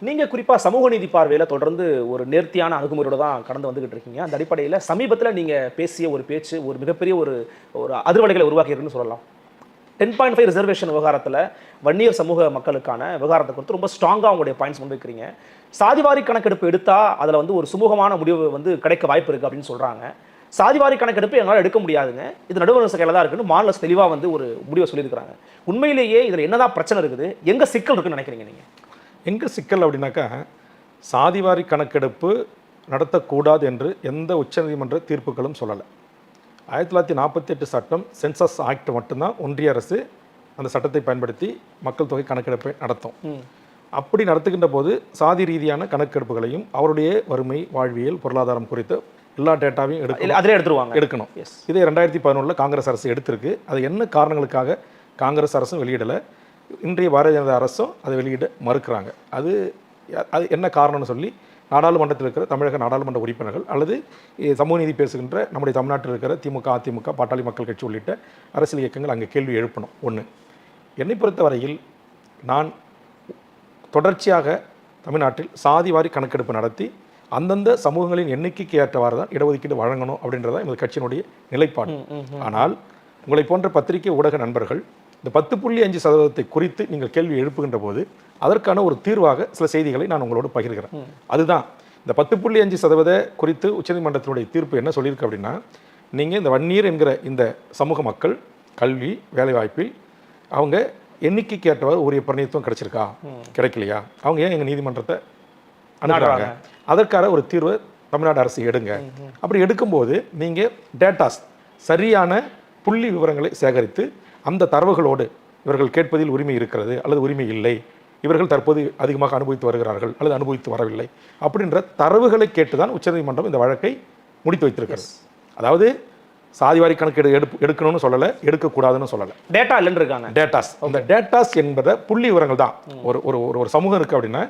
நீங்க குறிப்பா சமூக நீதி பார்வையில தொடர்ந்து ஒரு நேர்த்தியான அணுகுமுறையோட தான் கடந்து வந்துகிட்டு இருக்கீங்க. அந்த அடிப்படையில சமீபத்துல நீங்க பேசிய ஒரு பேச்சு ஒரு மிகப்பெரிய ஒரு ஒரு அதிர்வலைகளை உருவாக்கியிருக்குன்னு சொல்லலாம். 10.5 ரிசர்வேஷன் விவகாரத்துல வன்னியர் சமூக மக்களுக்கான விவகாரத்தை குறித்து ரொம்ப ஸ்ட்ராங்கா உங்களுடைய பாயிண்ட்ஸ் முன்வைக்கிறீங்க. சாதிவாரி கணக்கெடுப்பு எடுத்தா அதுல வந்து ஒரு சுமூகமான முடிவு வந்து கிடைக்க வாய்ப்பு இருக்கு அப்படின்னு சொல்றாங்க. சாதிவாரி கணக்கெடுப்பு எங்களால் எடுக்க முடியாதுங்க, இது நடுவர் கையில தான் இருக்குன்னு மாநில அரசு தெளிவா வந்து ஒரு முடிவை சொல்லியிருக்காங்க. உண்மையிலேயே இதுல என்னதான் பிரச்சனை இருக்குது, எங்க சிக்கல் இருக்குன்னு நினைக்கிறீங்க நீங்க? எங்கே சிக்கல் அப்படின்னாக்கா, சாதிவாரி கணக்கெடுப்பு நடத்தக்கூடாது என்று எந்த உச்சநீதிமன்ற தீர்ப்புகளும் சொல்லலை. 1948 சட்டம் சென்சஸ் ஆக்ட் மட்டும்தான் ஒன்றிய அரசு அந்த சட்டத்தை பயன்படுத்தி மக்கள் தொகை கணக்கெடுப்பை நடத்தும். அப்படி நடத்துகின்ற போது சாதி ரீதியான கணக்கெடுப்புகளையும் அவருடைய வறுமை, வாழ்வியல், பொருளாதாரம் குறித்த எல்லா டேட்டாவையும் எடுக்கணும். இதை 2011 காங்கிரஸ் அரசு எடுத்திருக்கு. அது என்ன காரணங்களுக்காக காங்கிரஸ் அரசும் வெளியிடலை, இன்றைய பாரதிய ஜனதா அரசும் அதை வெளியிட மறுக்கிறாங்க. அது என்ன காரணம்னு சொல்லி நாடாளுமன்றத்தில் இருக்கிற தமிழக நாடாளுமன்ற உறுப்பினர்கள் அல்லது சமூக நீதி பேசுகின்ற நம்முடைய தமிழ்நாட்டில் இருக்கிற திமுக, அதிமுக, பாட்டாளி மக்கள் கட்சி உள்ளிட்ட அரசியல் இயக்கங்கள் அங்கே கேள்வி எழுப்பணும். ஒன்று, என்னை பொறுத்தவரையில் நான் தொடர்ச்சியாக தமிழ்நாட்டில் சாதிவாரி கணக்கெடுப்பு நடத்தி அந்தந்த சமூகங்களின் எண்ணிக்கைக்கு ஏற்றவாறு தான் இடஒதுக்கீடு வழங்கணும் அப்படின்றதான் எங்கள் கட்சியினுடைய நிலைப்பாடு. ஆனால் உங்களை போன்ற பத்திரிகை ஊடக நண்பர்கள் இந்த 10.5% குறித்து நீங்கள் கேள்வி எழுப்புகின்ற போது அதற்கான ஒரு தீர்வாக சில செய்திகளை நான் உங்களோடு பகிர்கிறேன். அதுதான் இந்த 10.5% குறித்து உச்சநீதிமன்றத்தினுடைய தீர்ப்பு என்ன சொல்லியிருக்கு அப்படின்னா, நீங்கள் இந்த வன்னியர் என்கிற இந்த சமூக மக்கள் கல்வி, வேலைவாய்ப்பில் அவங்க எண்ணிக்கைக்கு ஏற்றவாறு உரிய பிரதிநிதித்துவம் கிடைச்சிருக்கா, கிடைக்கலையா, அவங்க ஏன் எங்கள் நீதிமன்றத்தை அணுகுறாங்க, அதற்கான ஒரு தீர்வை தமிழ்நாடு அரசு எடுங்க. அப்படி எடுக்கும்போது நீங்கள் டேட்டாஸ் சரியான புள்ளி விவரங்களை சேகரித்து அந்த தரவுகளோடு இவர்கள் கேட்பதில் உரிமை இருக்கிறது அல்லது உரிமை இல்லை, இவர்கள் தற்போது அதிகமாக அனுபவித்து வருகிறார்கள் அல்லது அனுபவித்து வரவில்லை அப்படின்ற தரவுகளை கேட்டுதான் உச்சநீதிமன்றம் இந்த வழக்கை முடித்து வைத்திருக்கிறது. அதாவது சாதிவாரி கணக்கு எடுக்கணும்னு சொல்லலை, எடுக்கக்கூடாதுன்னு சொல்லலை. டேட்டா இல்லைன்னு இருக்காங்க. டேட்டாஸ், அந்த டேட்டாஸ் என்பதை புள்ளி விவரங்கள் தான். ஒரு சமூகம் இருக்குது அப்படின்னா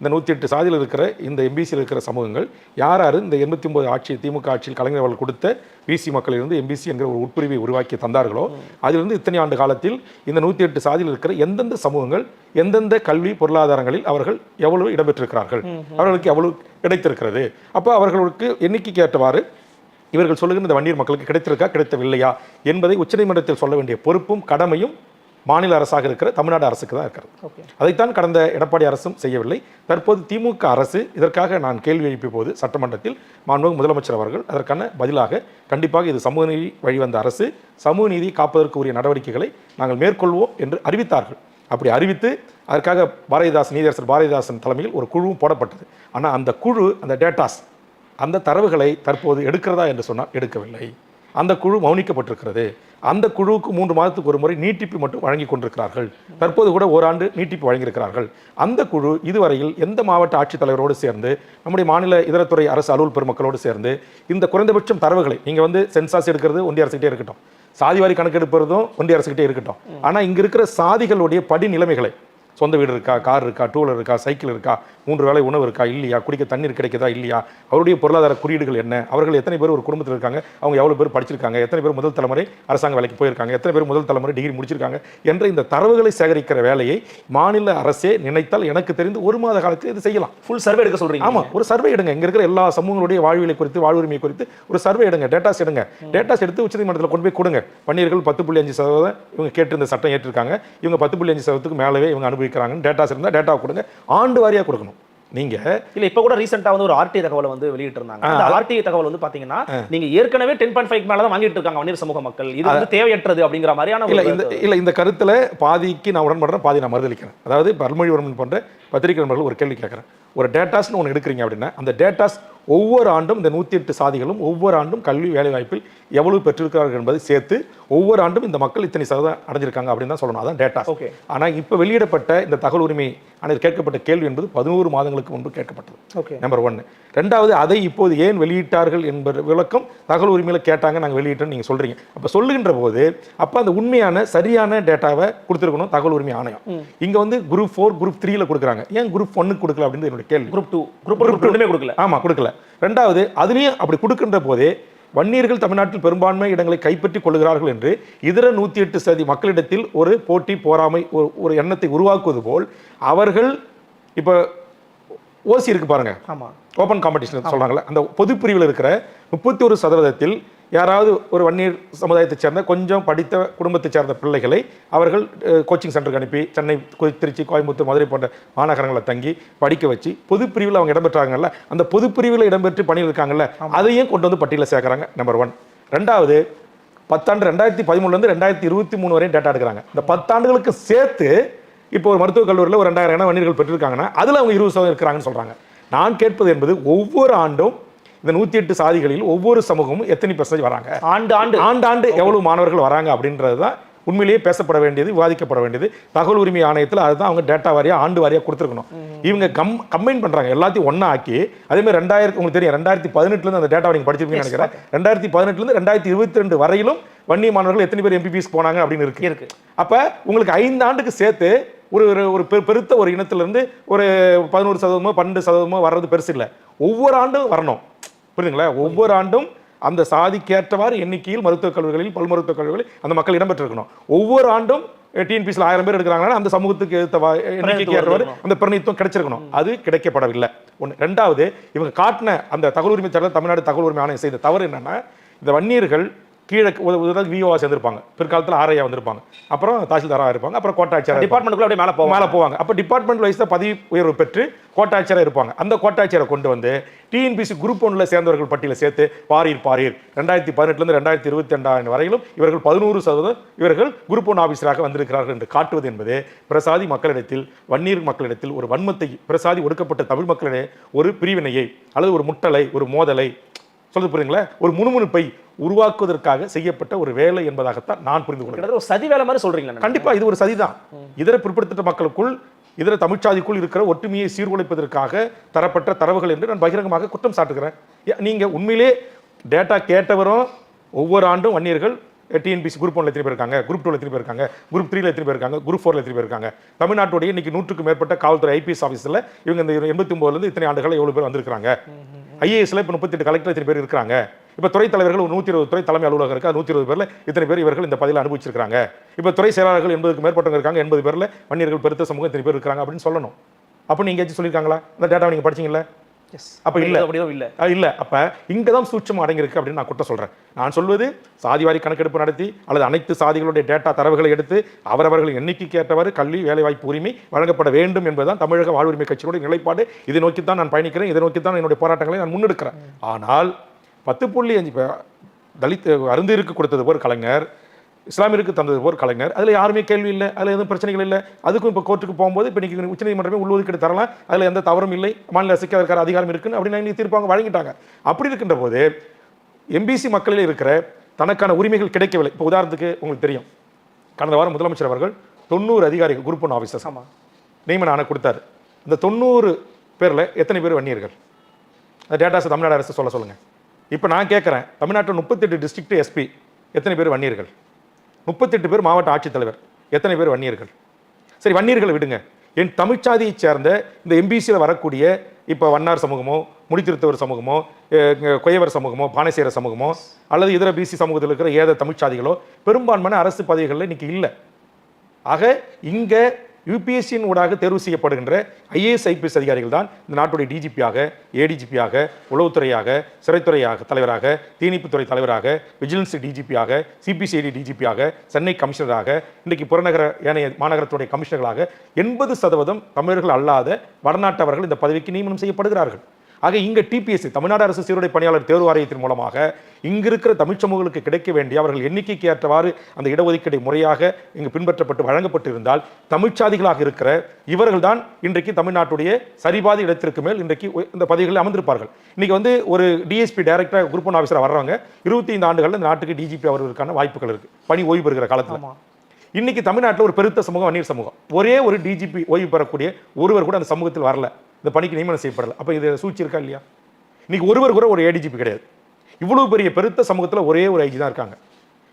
இந்த 108 சாதியில் இருக்கிற இந்த எம்பிசியில் இருக்கிற சமூகங்கள் யார் யார் இந்த 89 ஆட்சி திமுக ஆட்சியில் கலைஞர் அவர்கள் கொடுத்த பிசி மக்களிலிருந்து எம்பிசி என்கிற ஒரு உட்பிரிவை உருவாக்கி தந்தார்களோ அதிலிருந்து இத்தனை ஆண்டு காலத்தில் இந்த 108 சாதியில் இருக்கிற எந்தெந்த சமூகங்கள் எந்தெந்த கல்வி பொருளாதாரங்களில் அவர்கள் எவ்வளவு இடம்பெற்றிருக்கிறார்கள், அவர்களுக்கு எவ்வளவு கிடைத்திருக்கிறது, அப்போ அவர்களுக்கு எண்ணிக்கைக்கு ஏற்றவாறு இவர்கள் சொல்லுகிற இந்த வன்னியர் மக்களுக்கு கிடைத்திருக்கா கிடைத்தவில்லையா என்பதை உச்சநீதிமன்றத்தில் சொல்ல வேண்டிய பொறுப்பும் கடமையும் மாநில அரசாக இருக்கிற தமிழ்நாடு அரசுக்கு தான் இருக்கிறது. அதைத்தான் கடந்த எடப்பாடி அரசும் செய்யவில்லை. தற்போது திமுக அரசு இதற்காக நான் கேள்வி எழுப்பிய போது சட்டமன்றத்தில் மாண்புமிகு முதலமைச்சர் அவர்கள் அதற்கான பதிலாக கண்டிப்பாக இது சமூக நீதி வழிவந்த அரசு, சமூக நீதி காப்பதற்கு உரிய நடவடிக்கைகளை நாங்கள் மேற்கொள்வோம் என்று அறிவித்தார்கள். அப்படி அறிவித்து அதற்காக நீதியரசர் பாரதிதாசன் தலைமையில் ஒரு குழுவும் போடப்பட்டது. ஆனால் அந்த குழு அந்த டேட்டாஸ் அந்த தரவுகளை தற்போது எடுக்கிறதா என்று சொன்னால் எடுக்கவில்லை. அந்த குழு மௌனிக்கப்பட்டிருக்கிறது. அந்த குழுவுக்கு 3 மாதத்துக்கு ஒரு முறை நீட்டிப்பு மட்டும் வழங்கி கொண்டிருக்கிறார்கள். தற்போது கூட ஓராண்டு நீட்டிப்பு வழங்கியிருக்கிறார்கள். அந்த குழு இதுவரையில் எந்த மாவட்ட ஆட்சித்தலைவரோடு சேர்ந்து நம்முடைய மாநில இதரத்துறை அரசு அலுவல் பெருமக்களோடு சேர்ந்து இந்த குறைந்தபட்சம் தரவுகளை நீங்கள் வந்து சென்சாஸ் எடுக்கிறது ஒன்றிய அரசுகிட்டே இருக்கட்டும், சாதிவாரி கணக்கெடுப்பதும் ஒன்றிய அரசுகிட்டே இருக்கட்டும், ஆனால் இங்கே இருக்கிற சாதிகளுடைய படிநிலைமைகளை சொந்த வீடு இருக்கா, கார் இருக்கா, டூ வீலர் இருக்கா, சைக்கிள் இருக்கா, 3 வேளை உணவு இருக்கா இல்லையா, குடிக்க தண்ணீர் கிடைக்குதா இல்லையா, அவருடைய பொருளாதார குறியீடுகள் என்ன, அவர்கள் எத்தனை பேர் ஒரு குடும்பத்தில் இருக்காங்க, அவங்க எவ்வளோ பேர் படிச்சிருக்காங்க, எத்தனை பேர் முதல் தலைமுறை அரசாங்க வேலைக்கு போயிருக்காங்க, எத்தனை பேர் முதல் தலைமுறை டிகிரி முடிச்சிருக்காங்க என்ற இந்த தரவுகளை சேகரிக்கிற வேலையை மாநில அரசே நினைத்தால் எனக்கு தெரிந்து 1 மாத காலத்தில் இது செய்யலாம். ஃபுல் சர்வே எடுக்க சொல்றீங்க? ஆமாம், ஒரு சர்வே எடுங்க. இங்கே இருக்கிற எல்லா சமூகங்களுடைய வாழ்வியலை குறித்து, வாழ்வுரிமை குறித்து ஒரு சர்வே எடுங்க, டேட்டாஸ் எடுங்க. டேட்டாஸ் எடுத்து உச்சநீதிமன்றத்தில் கொண்டு போய் கொடுங்க. வன்னியர்கள் 10.5% இவங்க கேட்டு இந்த சட்டம் ஏற்றிருக்காங்க, இவங்க 10.5%க்கு மேலவே இவங்க அனுபவிக்கிறாங்க. டேட்டாஸ் இருந்தால் டேட்டா கொடுங்க, ஆண்டு வாரியாக கொடுக்கணும். நீங்க இல்ல இப்ப கூட ரீசெண்டா வந்து ஒரு ஆர்டிஐ தகவலை வந்து வெளியிட்டு இருந்தாங்க. அந்த ஆர்டிஐ தகவல் வந்து பாத்தீங்கன்னா நீங்க ஏற்கனவே 10.5 மேல தான் வாங்கிட்டு இருக்காங்க வன்னியர் சமூக மக்கள், இது வந்து தேவையற்றது அப்படிங்கிற மாதிரியான இந்த கருத்துல பாதிக்கு நான் உடன்படுறேன், பாதி நான் மறுதளிக்கிறேன். அதாவது பல்மொழிவர்மன் போன்ற பத்திரிகை நண்பர்கள் ஒரு கேள்வி கேட்கிறேன். ஒரு டேட்டாஸ்னு ஒன்று எடுக்கிறீங்க அப்படின்னா அந்த டேட்டாஸ் ஒவ்வொரு ஆண்டும் இந்த 108 சாதிகளும் ஒவ்வொரு ஆண்டும் கல்வி வேலைவாய்ப்பில் எவ்வளவு பெற்றிருக்கிறார்கள் என்பதை சேர்த்து ஒவ்வொரு ஆண்டும் இந்த மக்கள் இத்தனை சதவீதம் அடைஞ்சிருக்காங்க அப்படின்னு தான் சொல்லணும். அதான் டேட்டாஸ். ஆனால் இப்போ வெளியிடப்பட்ட இந்த தகவல் உரிமை ஆணையர் கேட்கப்பட்ட கேள்வி என்பது 11 மாதங்களுக்கு முன்பு கேட்கப்பட்டது. நம்பர் 1. 2வது, அதை இப்போது ஏன் வெளியிட்டார்கள் என்பது விளக்கம் தகவல் உரிமையில் கேட்டாங்க, நாங்கள் வெளியிட்டோம் நீங்கள் சொல்றீங்க. அப்போ சொல்லுகின்ற போது அப்போ அந்த உண்மையான சரியான டேட்டாவை கொடுத்துருக்கணும் தகவல் உரிமை ஆணையம். இங்க வந்து குரூப் 4 குரூப் 3ல கொடுக்குறாங்க, ஏன் குரூப் 1 கொடுக்கல அப்படின்னு என்னோட கேள்வி. குரூப் 2 குரூப் 2 கொடுக்கல. ஆமா, கொடுக்கல. 2வது, அதுலேயும் அப்படி கொடுக்கின்ற போதே வன்னியர்கள் தமிழ்நாட்டில் பெரும்பான்மை இடங்களை கைப்பற்றிக் கொள்கிறார்கள் என்று இதர 108 சதவீத மக்களிடத்தில் ஒரு போட்டி போராமை ஒரு எண்ணத்தை உருவாக்குவது போல் அவர்கள் இப்போ ஓசி இருக்கு பாருங்க, ஆமா, ஓப்பன் காம்படிஷன் சொல்றாங்கல்ல, அந்த பொது பிரிவில் இருக்கிற 31% யாராவது ஒரு வன்னியர் சமுதாயத்தைச் சேர்ந்த கொஞ்சம் படித்த குடும்பத்தைச் சேர்ந்த பிள்ளைகளை அவர்கள் கோச்சிங் சென்டருக்கு அனுப்பி சென்னை, திருச்சி, கோயம்புத்தூர், மதுரை போன்ற மாநகரங்களை தங்கி படிக்க வச்சு பொது பிரிவில் அவங்க இடம்பெற்றாங்கல்ல, அந்த பொது பிரிவில் இடம்பெற்று பணியில் இருக்காங்கல்ல, அதையும் கொண்டு வந்து பட்டியலில் சேர்க்குறாங்க. நம்பர் 1. ரெண்டாவது, 10 ஆண்டு 2013 2023 வரையும் டேட்டா எடுக்கிறாங்க. இந்த 10 ஆண்டுகளுக்கு சேர்த்து இப்போ ஒரு மருத்துவக் கல்லூரியில் ஒரு 2000 இன வன்னியர்கள் பெற்றிருக்காங்கன்னா அதில் அவங்க 20% இருக்கிறாங்கன்னு சொல்றாங்க. நான் கேட்பது என்பது ஒவ்வொரு ஆண்டும் இந்த 108 சாதிகளில் ஒவ்வொரு சமூகமும் எத்தனை % வராங்க, ஆண்டாண்டு எவ்வளவு மாணவர்கள் வராங்க அப்படின்றது தான் உண்மையிலேயே பேசப்பட வேண்டியது, விவாதிக்கப்பட வேண்டியது. தகவல் உரிமை ஆணையத்தில் அதுதான் அவங்க டேட்டா வாரியா ஆண்டு வாரியா கொடுத்துருக்கணும். இவங்க கம்பைன் பண்றாங்க, எல்லாத்தையும் ஒண்ணா ஆக்கி. அதே மாதிரி உங்களுக்கு தெரியும் 2018 அந்த டேட்டா நீங்க படிச்சிருப்பீங்கன்னு நினைக்கிறேன். 2018 2022 வரையிலும் வன்னிய மாணவர்கள் எத்தனை பேர் எம்பிபிஎஸ் போனாங்க அப்படின்னு இருக்கு. அப்ப உங்களுக்கு 5 ஆண்டுக்கு சேர்த்து ஒரு பெருத்த ஒரு இனத்திலிருந்து ஒரு 11% 12% வர்றது பெருசு இல்லை. ஒவ்வொரு ஆண்டும் வரணும், புரியுதுங்களா? ஒவ்வொரு ஆண்டும் அந்த சாதிக்கேற்றவாறு எண்ணிக்கையில் மருத்துவக் கல்லூரிகளில், பல் மருத்துவக் கல்லூரிகளில் அந்த மக்கள் இடம்பெற்றிருக்கணும். ஒவ்வொரு ஆண்டும் டிஎன்பிஎஸ்ல 1000 பேர் எடுக்கிறாங்கன்னா அந்த சமூகத்துக்கு எண்ணிக்கைக்கு ஏற்றவாறு அந்த பிரதிநிதித்துவம் கிடைச்சிருக்கணும். அது கிடைக்கப்படவில்லை. ஒன்று. ரெண்டாவது, இவங்க காட்டின அந்த தகவல் உரிமை சட்டம், தமிழ்நாடு தகவல் உரிமை ஆணையம் செய்த தவறு என்னன்னா, இந்த வன்னியர்கள் கீழே விஓவா சேர்ந்திருப்பாங்க, பிற்காலத்தில் ஆர்ஐயா வந்திருப்பாங்க, அப்புறம் தாசில்தாராக இருப்பாங்க, அப்புறம் கோட்டாட்சியர் டிபார்ட்மெண்ட்டுக்குள்ள அப்படியே மேலே போவாங்க. அப்போ டிபார்ட்மெண்ட் வைஸ் தான் பதவி உயர்வு பெற்று கோட்டாட்சியராக இருப்பாங்க. அந்த கோட்டாட்சியரை கொண்டு வந்து டிஎன்பிசி குரூப் 1 சேர்ந்தவர்கள் பட்டியலை சேர்த்து பாரீர் 2018 2022 வரையிலும் இவர்கள் 11% இவர்கள் குரூப் 1 ஆபீசராக வந்திருக்கிறார்கள் என்று காட்டுவது என்பது பிரசாதி மக்களிடத்தில், வன்னியர் மக்களிடத்தில் ஒரு வன்மத்தை, பிரசாதி ஒடுக்கப்பட்ட தமிழ் மக்களிடையே ஒரு பிரிவினையை அல்லது ஒரு முட்டலை, ஒரு மோதலை சொல்றது புரியுங்களா, ஒரு முணுமுணுப்பை உருவாக்குவதற்காக செய்யப்பட்ட ஒரு வேலை என்பதாகத்தான் நான் புரிந்து கொள்கிறேன். ஒரு சதி வேலை மாதிரி சொல்றீங்களா? கண்டிப்பா இது ஒரு சதிதான். இதர பிற்படுத்தப்பட்ட மக்களுக்குள், இதர தமிழ்ச்சாதிக்குள் இருக்கிற ஒற்றுமையை சீர்குலைப்பதற்காக தரப்பட்ட தரவுகள் என்று நான் பகிரங்கமாக குற்றம் சாட்டுகிறேன். நீங்க உண்மையிலே டேட்டா கேட்டவரும் ஒவ்வொரு ஆண்டும் வன்னியர்கள் டிஎன்பிசி குரூப் 1 எத்தனை பேர் இருக்காங்க, குரூப் 2 எத்தனை பேர் இருக்காங்க, குரூப் 3 எத்தனை பேர் இருக்காங்க, குரூப் 4 எத்தனை பேர் இருக்காங்க, தமிழ்நாட்டுடைய இன்னைக்கு 100க்கும் மேற்பட்ட காவல்துறை ஐபிஎஸ் ஆஃபீஸில் இவங்க இந்த 89 இத்தனை ஆண்டுகள் எவ்வளவு பேர் வந்திருக்காங்க, ஐஏஎஸ்ல இப்போ 38 கலெக்டர் எத்தனை பேர் இருக்காங்க, இப்போ துறை தலைவர்கள் 120 துறை தலைமை அலுவலகம் இருக்கா, 120 பேர்ல இத்தனை பேர் இவர்கள் இந்த பதவியில் அனுபவிச்சிருக்காங்க, இப்போ துறை செயலாளர்கள் 80க்கு மேற்பட்டவங்க இருக்காங்க, 80 பேர்ல வன்னியர்கள் பெருத்த சமூகம் எத்தனை பேர் இருக்காங்க அப்படின்னு சொல்லணும். அப்போ நீங்க எங்கேயாச்சும் சொல்லியிருக்காங்களா? அந்த டேட்டா நீங்க படிச்சீங்களா? அப்ப இல்ல. அப்ப இங்கதான் சூட்சம் அடங்கியிருக்கு அப்படின்னு நான் குற்றம் சொல்றேன். நான் சொல்வது, சாதிவாரி கணக்கெடுப்பு நடத்தி அல்லது அனைத்து சாதிகளுடைய டேட்டா தரவுகளை எடுத்து அவரவர்கள் எண்ணிக்கைக்கு ஏற்றவாறு கல்வி வேலைவாய்ப்பு உரிமை வழங்கப்பட வேண்டும் என்பதுதான் தமிழக வாழ்வுரிமை கட்சியினுடைய நிலைப்பாடு. இதை நோக்கித்தான் நான் பயணிக்கிறேன், இதை நோக்கித்தான் என்னுடைய போராட்டங்களை நான் முன்னெடுக்கிறேன். ஆனால் 10.5 தலித் அருந்திற்கு கொடுத்தது போர் கலைஞர், இஸ்லாமியருக்கு தந்தது போர் கலைஞர், அதில் யாருமே கேள்வி இல்லை, அதில் எதுவும் பிரச்சனைகள் இல்லை. அதுக்கும் இப்போ கோர்ட்டுக்கு போகும்போது இப்போ இன்னைக்கு உச்சநீதிமன்றமே உள்ஒதுக்கீடு தரலாம், அதில் எந்த தவறும் இல்லை, மாநில அரசுக்கு அதற்கான அதிகாரம் இருக்குன்னு அப்படின்னு தீர்ப்பாங்க வழங்கிட்டாங்க. அப்படி இருக்கின்ற போது எம்பிசி மக்களில் இருக்கிற தனக்கான உரிமைகள் கிடைக்கவில்லை. இப்போ உதாரணத்துக்கு உங்களுக்கு தெரியும், கடந்த வாரம் முதலமைச்சர் அவர்கள் 90 அதிகாரிகள் குரூப் 1 ஆஃபீஸர்ஸ் நியமன ஆணை கொடுத்தாரு. இந்த 90 பேரில் எத்தனை பேர் வன்னியர்கள்? அந்த டேட்டாஸ் தமிழ்நாடு அரசு சொல்லுங்க. இப்போ நான் கேட்குறேன், தமிழ்நாட்டில் 38 டிஸ்ட்ரிக்ட் எஸ்பி எத்தனை பேர் வன்னியர்கள்? 38 பேர் மாவட்ட ஆட்சித்தலைவர் எத்தனை பேர் வன்னியர்கள்? சரி, வன்னியர்களை விடுங்க, என் தமிழ்ச்சாதியை சேர்ந்த இந்த எம்பிசியில் வரக்கூடிய இப்போ வண்ணார் சமூகமோ, முடித்திருத்தவர் சமூகமோ, கொயவர் சமூகமோ, பானைசேர சமூகமோ அல்லது இதர பிசி சமூகத்தில் இருக்கிற ஏத தமிழ்ச்சாதிகளோ பெரும்பான்மையான அரசு பதவிகளில் இன்னைக்கு இல்லை. ஆக இங்கே யூபிஎஸ்சியின் ஊடாக தேர்வு செய்யப்படுகின்ற ஐஏஎஸ் ஐபிஎஸ் அதிகாரிகள் தான் இந்த நாட்டுடைய டிஜிபியாக, ஏடிஜிபியாக, உளவுத்துறையாக, சிறைத்துறையாக தலைவராக, தீயணைப்புத்துறை தலைவராக, விஜிலன்ஸ் டிஜிபியாக, சிபிசிஐடி டிஜிபியாக, சென்னை கமிஷனராக, இன்றைக்கு புறநகர ஏனைய மாநகரத்துடைய கமிஷனர்களாக 80% தமிழர்கள் அல்லாத வடநாட்டவர்கள் இந்த பதவிக்கு நியமனம் செய்யப்படுகிறார்கள். ஆக இங்கே டிபிஎஸ்சி, தமிழ்நாடு அரசு சீருடை பணியாளர் தேர்வு வாரியத்தின் மூலமாக இங்கு இருக்கிற தமிழ் சமூகங்களுக்கு கிடைக்க வேண்டிய அவர்கள் எண்ணிக்கைக்கு ஏற்றவாறு அந்த இடஒதுக்கீடு முறையாக இங்கு பின்பற்றப்பட்டு வழங்கப்பட்டிருந்தால் தமிழ்ச்சாதிகளாக இருக்கிற இவர்கள் தான் இன்றைக்கு தமிழ்நாட்டுடைய சரிபாதி இடத்திற்கு மேல் இன்றைக்கு இந்த பதவிகளில் அமர்ந்திருப்பார்கள். இன்னைக்கு ஒரு டிஎஸ்பி டைரக்டர் குரூப் 1 ஆஃபீஸராக வர்றவங்க 25 ஆண்டுகளில் இந்த நாட்டுக்கு டிஜிபி அவர்களுக்கான வாய்ப்புகள் இருக்கு, பணி ஓய்வு பெறுகிற காலத்தில். இன்னைக்கு தமிழ்நாட்டில் ஒரு பெருத்த சமூகம் வன்னியர் சமூகம், ஒரே ஒரு டிஜிபி ஓய்வு பெறக்கூடிய ஒருவர் கூட அந்த சமூகத்தில் வரல, இந்த பணிக்கு நியமனம் செய்யப்படல. அப்போ இது சூழ்ச்சி இருக்கா இல்லையா? இன்னைக்கு ஒருவர் கூட ஒரு ஏடிஜிபி கிடையாது. இவ்வளவு பெரிய பெருத்த சமூகத்தில் ஒரே ஒரு ஐஜி தான் இருக்காங்க.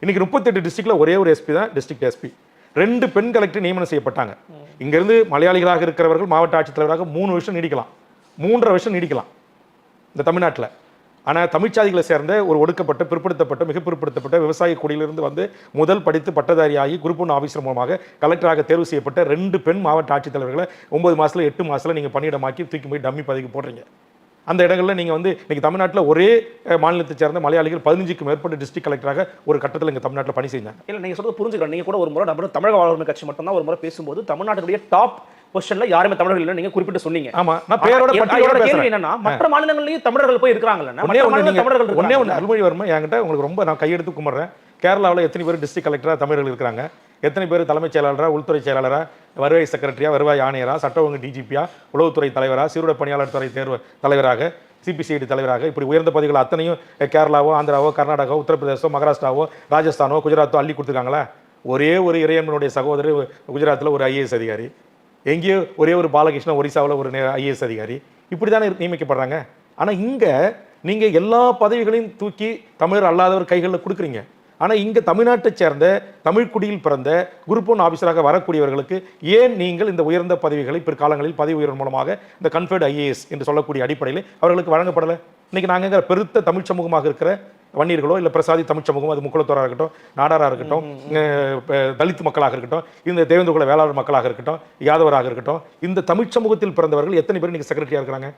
இன்னைக்கு 38 டிஸ்ட்ரிக்ட்ல ஒரே ஒரு எஸ்பி தான் டிஸ்ட்ரிக்ட் எஸ்பி. 2 பெண் கலெக்டர் நியமனம் செய்யப்பட்டாங்க. இங்கிருந்து மலையாளிகளாக இருக்கிறவர்கள் மாவட்ட ஆட்சித்தலைவராக 3 வருஷம் நீடிக்கலாம், 3.5 வருஷம் நீடிக்கலாம் இந்த தமிழ்நாட்டில். ஆனால் தமிழ்ச்சாதிகளை சேர்ந்த ஒரு ஒடுக்கப்பட்ட பிற்படுத்தப்பட்ட மிக பிற்படுத்தப்பட்ட விவசாய குடியிலிருந்து வந்து முதல் படித்து பட்டதாரியாகி குரூப் 1 ஆஃபீஸர் மூலமாக கலெக்டராக தேர்வு செய்யப்பட்ட 2 பெண் மாவட்ட ஆட்சித்தலைவர்களை 9 மாதத்துல 8 மாதத்துல நீங்கள் பணியிடமாக்கி தூக்கி போய் டம்மி பதவிக்கு போடுறீங்க. அந்த இடங்களில் நீங்கள் வந்து இன்னைக்கு தமிழ்நாட்டில் ஒரே மாநிலத்தை சேர்ந்த மலையாளிகள் 15க்கும் மேற்பட்ட டிஸ்ட்ரிக்ட் கலெக்டராக ஒரு கட்டத்தில் இங்கே தமிழ்நாட்டில் பணி செஞ்சாங்க. இல்லை நீங்கள் சொல்றது புரிஞ்சுக்கிறேன். நீங்கள் கூட ஒரு முறை நம்ம தமிழக வாழ்வுரிமை கட்சி மட்டும்தான் ஒரு முறை பேசும்போது தமிழ்நாட்டுடைய டாப் பொசிஷன்ல யாருமே தமிழர்கள் இல்லை நீங்க குறிப்பிட்டு சொன்னீங்க. ஆமா, நான் பேரோட பட்டியலோட பேசுறேன். என்னன்னா மற்ற மாநிலங்கள்லயும் தமிழர்கள் போய் இருக்காங்கல்ல, தமிழர்கள் ஒண்ணே ஒன்று அருள்மொழிவர்மா என்கிட்ட உங்களுக்கு ரொம்ப நான் கையெடுத்து கும்பிடுறேன். கேரளாவில் எத்தனை பேர் டிஸ்ட்ரிக்ட் கலெக்டராக தமிழர்கள் இருக்கிறாங்க, எத்தனை பேர் தலைமைச் செயலாளராக, உள்துறை செயலாளராக, வருவாய் செக்ரட்டரியா, வருவாய் ஆணையரா, சட்ட ஒழுங்கு டிஜிபியா, உளவுத்துறை தலைவராக, சீருடை பணியாளர் துறை தேர்வு தலைவராக, சிபிசிஐடி தலைவராக, இப்படி உயர்ந்த பதவிகள் அத்தனையும் கேரளாவோ, ஆந்திராவோ, கர்நாடகாவோ, உத்தரப்பிரதேசோ, மகாராஷ்டிராவோ, ராஜஸ்தானோ, குஜராத்தோ அள்ளி கொடுத்துருக்காங்களா? ஒரே ஒரு இறையன்பனுடைய சகோதரர் குஜராத்தில் ஒரு ஐஏஎஸ் அதிகாரி, எங்கேயோ ஒரே ஒரு பாலகிருஷ்ணன் ஒரிசாவில் ஒரு ஐஏஎஸ் அதிகாரி, இப்படி தானே நியமிக்கப்படுறாங்க. ஆனால் இங்கே நீங்கள் எல்லா பதவிகளையும் தூக்கி தமிழர் அல்லாதவர் கைகளில் கொடுக்குறீங்க. ஆனால் இங்கே தமிழ்நாட்டை சேர்ந்த தமிழ்குடியில் பிறந்த குரூப் 1 ஆஃபீஸராக வரக்கூடியவர்களுக்கு ஏன் நீங்கள் இந்த உயர்ந்த பதவிகளை பிற்காலங்களில் பதவி உயர்வு மூலமாக இந்த கன்ஃபர்ட் ஐஏஎஸ் என்று சொல்லக்கூடிய அடிப்படையில் அவர்களுக்கு வழங்கப்படலை? இன்னைக்கு நாங்கள் பெருத்த தமிழ் சமூகமாக இருக்கிற வன்னியர்களோ இல்லை பிரசாதி தமிழ் சமூகம், அது முக்குளத்தோராக இருக்கட்டும், நாடாராக இருக்கட்டும், தலித் மக்களாக இருக்கட்டும், இந்த தேவேந்திரகுல வேளாளர் மக்களாக இருக்கட்டும், யாதவராக இருக்கட்டும், இந்த தமிழ் சமூகத்தில் பிறந்தவர்கள் எத்தனை பேர் நீங்கள் செக்ரட்டரியாக இருக்கிறாங்க?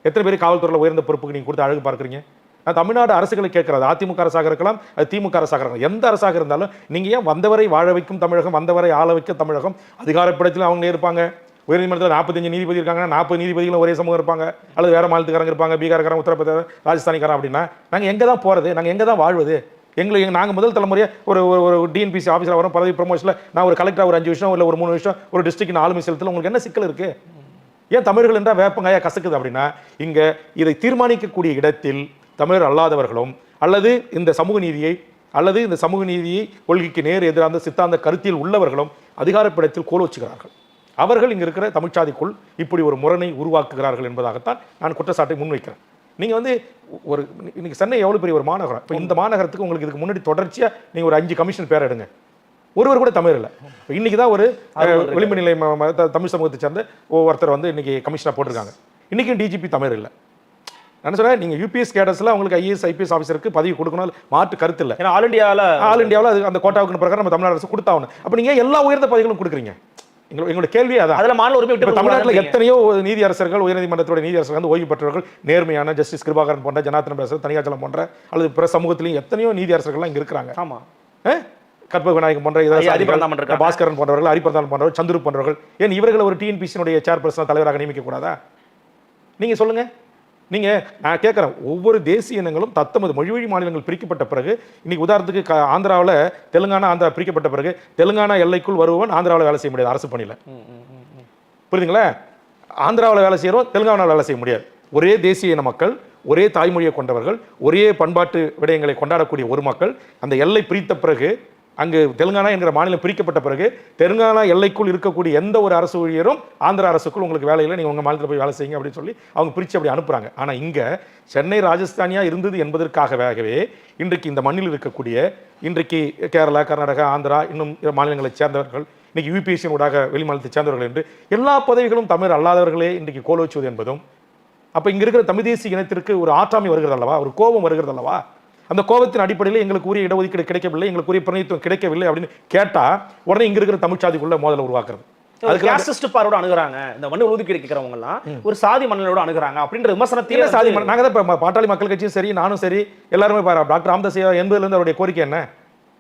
எத்தனை பேர் காவல்துறையில் உயர்ந்த பொறுப்புக்கு நீங்கள் கொடுத்து அழகு பார்க்குறீங்க? நான் தமிழ்நாடு அரசுகளை கேட்கறது, அதிமுக அரசாக இருக்கலாம், அது திமுக அரசாக இருக்கலாம், எந்த அரசாக இருந்தாலும் நீங்கள் ஏன் வந்தவரை வாழ வைக்கும் தமிழகம், வந்தவரை ஆள வைக்கும் தமிழகம், அதிகாரப்படத்தில் அவங்க இருப்பாங்க. உயர்நீதிமன்றத்தில் 45 நீதிபதி இருக்காங்கன்னா 40 நீதிபதிகளும் ஒரே சமூகம் இருப்பாங்க, அல்லது வேற மாநிலத்துக்காரங்க இருப்பாங்க, பீகார்காரன், உத்தரப்பிரதேச, ராஜஸ்தானிக்காரன். அப்படின்னா நாங்கள் எங்கே தான் போகிறது? நாங்கள் எங்கே தான் வாழ்வது? நாங்கள் முதல் தலைமுறையாக ஒரு டிஎன்பிசி ஆஃபீஸில் வரும் பதவி ப்ரமோஷனில் நான் ஒரு கலெக்டர் ஒரு 5 வருஷம் இல்லை ஒரு 3 வருஷம் ஒரு டிஸ்ட்ரிக்ட் ஆளுமை செலுத்தல, உங்களுக்கு என்ன சிக்கல் இருக்குது? ஏன் தமிழர்கள் என்றால் வேப்பங்காயா கசக்குது? அப்படின்னா இங்கே இதை தீர்மானிக்கக்கூடிய இடத்தில் தமிழர் அல்லாதவர்களும் அல்லது இந்த சமூக நீதியை அல்லது இந்த சமூக நீதியை கொள்கைக்கு நேர் எதிரான சித்தாந்த கருத்தில் உள்ளவர்களும் அதிகாரப்படத்தில் கோல் வச்சுக்கிறார்கள். அவர்கள் இங்கே இருக்கிற தமிழ்ச்சாதிக்குள் இப்படி ஒரு முரணை உருவாக்குகிறார்கள் என்பதாகத்தான் நான் குற்றச்சாட்டை முன்வைக்கிறேன். நீங்கள் வந்து ஒரு இன்னைக்கு சென்னை எவ்வளோ பெரிய ஒரு மாநகரம், இப்போ இந்த மாநகரத்துக்கு உங்களுக்கு இதுக்கு முன்னாடி தொடர்ச்சியாக நீங்கள் ஒரு 5 கமிஷன் பேர் எடுங்க, ஒருவர் கூட தமிழ் இல்லை. இப்போ இன்னைக்கு தான் ஒரு விளிம்பு நிலை தமிழ் சமூகத்தை சேர்ந்த ஒருத்தர் வந்து இன்னைக்கு கமிஷனாக போட்டிருக்காங்க. இன்றைக்கும் டிஜிபி தமிழ் இல்லை. நான் சொல்கிறேன், நீங்கள் யூபிஎஸ் கேடர்ஸில் அவங்களுக்கு ஐஏஎஸ் ஐபிஎஸ் ஆஃபீஸருக்கு பதவி கொடுக்கணும், மாற்று கருத்து இல்லை. ஏன்னா ஆல் இந்தியாவில் அது அந்த கோட்டாவுக்கு பிரகாரம் நம்ம தமிழ்நாடு அரசு கொடுத்தாகணும். அப்போ நீங்கள் எல்லா உயர்ந்த பதவிகளும் கொடுக்குறீங்க. எங்களோட கேள்வி அதான். அதில் மாநில உரிமை விட்டு தமிழ்நாட்டில் எத்தனையோ நீதி அரசர்கள், உயர்நீதிமன்றத்தோட நீதி அரசர்கள் வந்து ஓய்வு பெற்றவர்கள், நேர்மையான ஜஸ்டிஸ் கிருபாகரன் போன்ற, ஜனார்த்தன பேசர், தனியாச்சலம் போன்ற, அல்லது பிற சமூகத்திலையும் எத்தனையோ நீதி அரசர்கள்லாம் இங்கே இருக்கிறாங்க. ஆமாம், கற்பக விநாயகம் போன்ற, பாஸ்கரன் போன்றவர்கள், ஹரிபிரதான் போன்றவர்கள், சந்துரு போன்றவர்கள், ஏன் இவர்களை ஒரு டிஎன்பிசியினுடைய சேர்பர்சன் தலைவராக நியமிக்க கூடாதா? நீங்க சொல்லுங்க. நீங்க நான் கேட்குறேன், ஒவ்வொரு தேசிய இனங்களும் தத்தமது மொழிவழி மாநிலங்கள் பிரிக்கப்பட்ட பிறகு, இன்னைக்கு உதாரணத்துக்கு ஆந்திராவில் தெலுங்கானா ஆந்திரா பிரிக்கப்பட்ட பிறகு தெலுங்கானா எல்லைக்குள் வருவன் ஆந்திராவில் வேலை செய்ய முடியாது அரசு பணியில். புரியுதுங்களா? ஆந்திராவில் வேலை செய்கிறோம், தெலுங்கானாவில் வேலை செய்ய முடியாது. ஒரே தேசிய இன மக்கள், ஒரே தாய்மொழியை கொண்டவர்கள், ஒரே பண்பாட்டு விடயங்களை கொண்டாடக்கூடிய ஒரு மக்கள், அந்த எல்லை பிரித்த பிறகு, அங்கு தெலுங்கானா என்கிற மாநிலம் பிரிக்கப்பட்ட பிறகு தெலுங்கானா எல்லைக்குள் இருக்கக்கூடிய எந்த ஒரு அரசு ஊழியரும் ஆந்திரா அரசுக்குள் உங்களுக்கு வேலையில் நீங்கள் உங்கள் மாநிலத்தில் போய் வேலை செய்யுங்க அப்படின்னு சொல்லி அவங்க பிரித்து அப்படி அனுப்புகிறாங்க. ஆனால் இங்கே சென்னை ராஜஸ்தானியாக இருந்தது என்பதற்காகவே இன்றைக்கு இந்த மண்ணில் இருக்கக்கூடிய, இன்றைக்கு கேரளா, கர்நாடகா, ஆந்திரா, இன்னும் மாநிலங்களைச் சேர்ந்தவர்கள், இன்னைக்கு யூபிஎஸ்சியின் ஊடாக வெளி மாநிலத்தைச் சேர்ந்தவர்கள் என்று எல்லா பதவிகளும் தமிழ் அல்லாதவர்களே இன்றைக்கு கோல் வச்சுவது என்பதும், அப்போ இங்கே இருக்கிற தமிழ் தேசிய இனத்திற்கு ஒரு ஆற்றாமை வருகிறது அல்லவா, ஒரு கோபம் வருகிறது அல்லவா? அந்த கோபத்தின் அடிப்படையில் எங்களுக்கு உரிய இடஒதுக்கீடு கிடைக்கவில்லை, எங்களுக்கு உரிய பிரதிநிதித்துவம் கிடைக்கவில்லை அப்படின்னு கேட்டா உடனே இங்க இருக்கிற தமிழ்ச்சாதிக்குள்ள மோதலை உருவாக்குறது. அதுக்கு அணுகுறாங்க. இந்த மண்ணு ஒதுக்கீடு கேட்கிறவங்க எல்லாம் ஒரு சாதி மன்னனோட அணுகுறாங்க அப்படின்ற விமர்சனத்தையே சாதி நாங்க தான் பாட்டாளி மக்கள் கட்சியும் சரி, நானும் சரி, எல்லாருமே டாக்டர் ராமதாஸ் 80ல இருந்து அவருடைய கோரிக்கை என்ன,